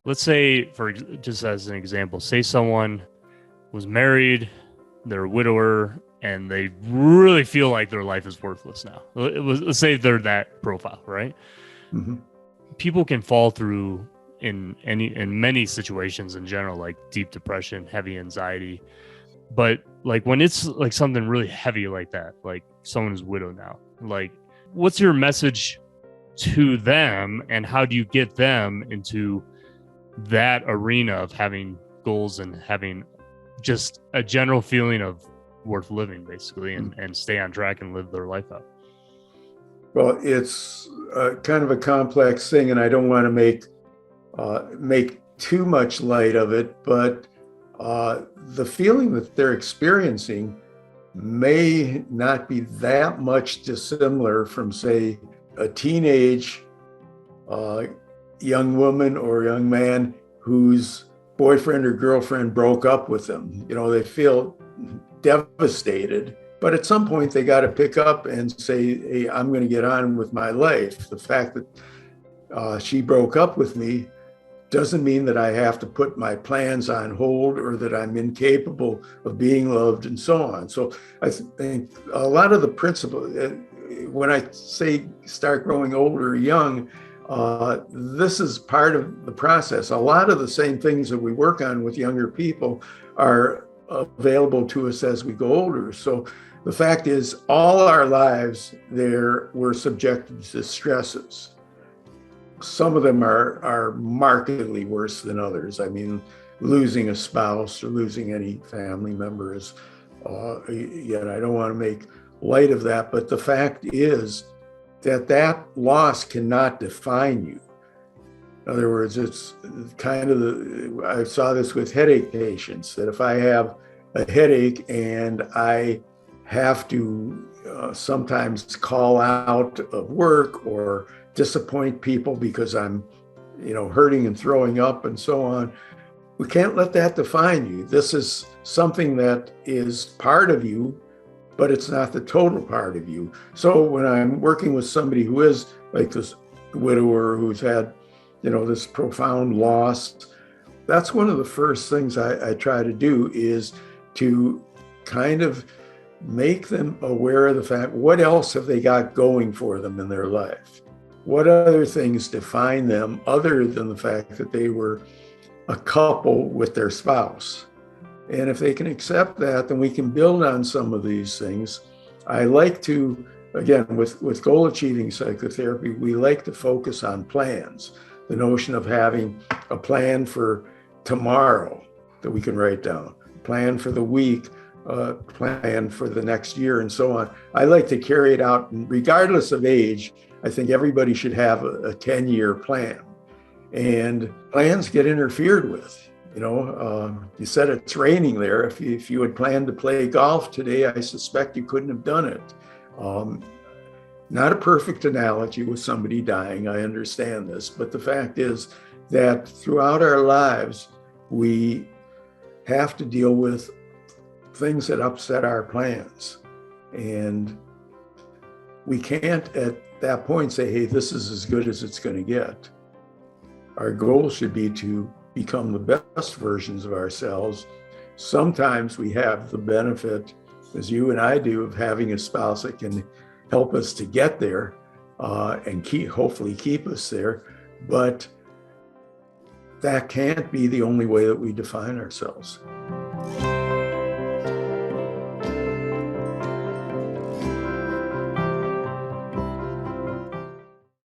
let's say, for just as an example, say someone was married, they're a widower, and they really feel like their life is worthless now. Let's say they're that profile, right? Mm-hmm. People can fall through in many situations in general, like deep depression, heavy anxiety. But like when it's like something really heavy like that, like someone is widowed now, like what's your message to them, and how do you get them into that arena of having goals and having just a general feeling of worth living, basically, and stay on track and live their life out? Well, it's kind of a complex thing, and I don't want to make too much light of it, but the feeling that they're experiencing may not be that much dissimilar from, say, a teenage young woman or young man whose boyfriend or girlfriend broke up with them. You know, they feel devastated, but at some point they got to pick up and say, hey, I'm going to get on with my life. The fact that she broke up with me doesn't mean that I have to put my plans on hold or that I'm incapable of being loved and so on. So I think a lot of the principle, when I say start growing older or young, this is part of the process. A lot of the same things that we work on with younger people are available to us as we go older. So the fact is, all our lives we're subjected to stresses. Some of them are markedly worse than others. I mean, losing a spouse or losing any family members, yet I don't want to make light of that, but the fact is that loss cannot define you. In other words, it's kind of I saw this with headache patients, that if I have a headache and I have to sometimes call out of work or disappoint people because I'm, hurting and throwing up and so on, we can't let that define you. This is something that is part of you, but it's not the total part of you. So when I'm working with somebody who is like this widower who's had, this profound loss, that's one of the first things I try to do, is to kind of make them aware of the fact, what else have they got going for them in their life? What other things define them other than the fact that they were a couple with their spouse? And if they can accept that, then we can build on some of these things. I like to, again, with goal achieving psychotherapy, we like to focus on plans. The notion of having a plan for tomorrow that we can write down, plan for the week, plan for the next year, and so on. I like to carry it out, and regardless of age. I think everybody should have a 10-year plan. And plans get interfered with. You said it's raining there. If you had planned to play golf today, I suspect you couldn't have done it. Not a perfect analogy with somebody dying, I understand this, but the fact is that throughout our lives, we have to deal with things that upset our plans. And we can't at that point say, hey, this is as good as it's going to get. Our goal should be to become the best versions of ourselves. Sometimes we have the benefit, as you and I do, of having a spouse that can help us to get there and hopefully keep us there. But that can't be the only way that we define ourselves.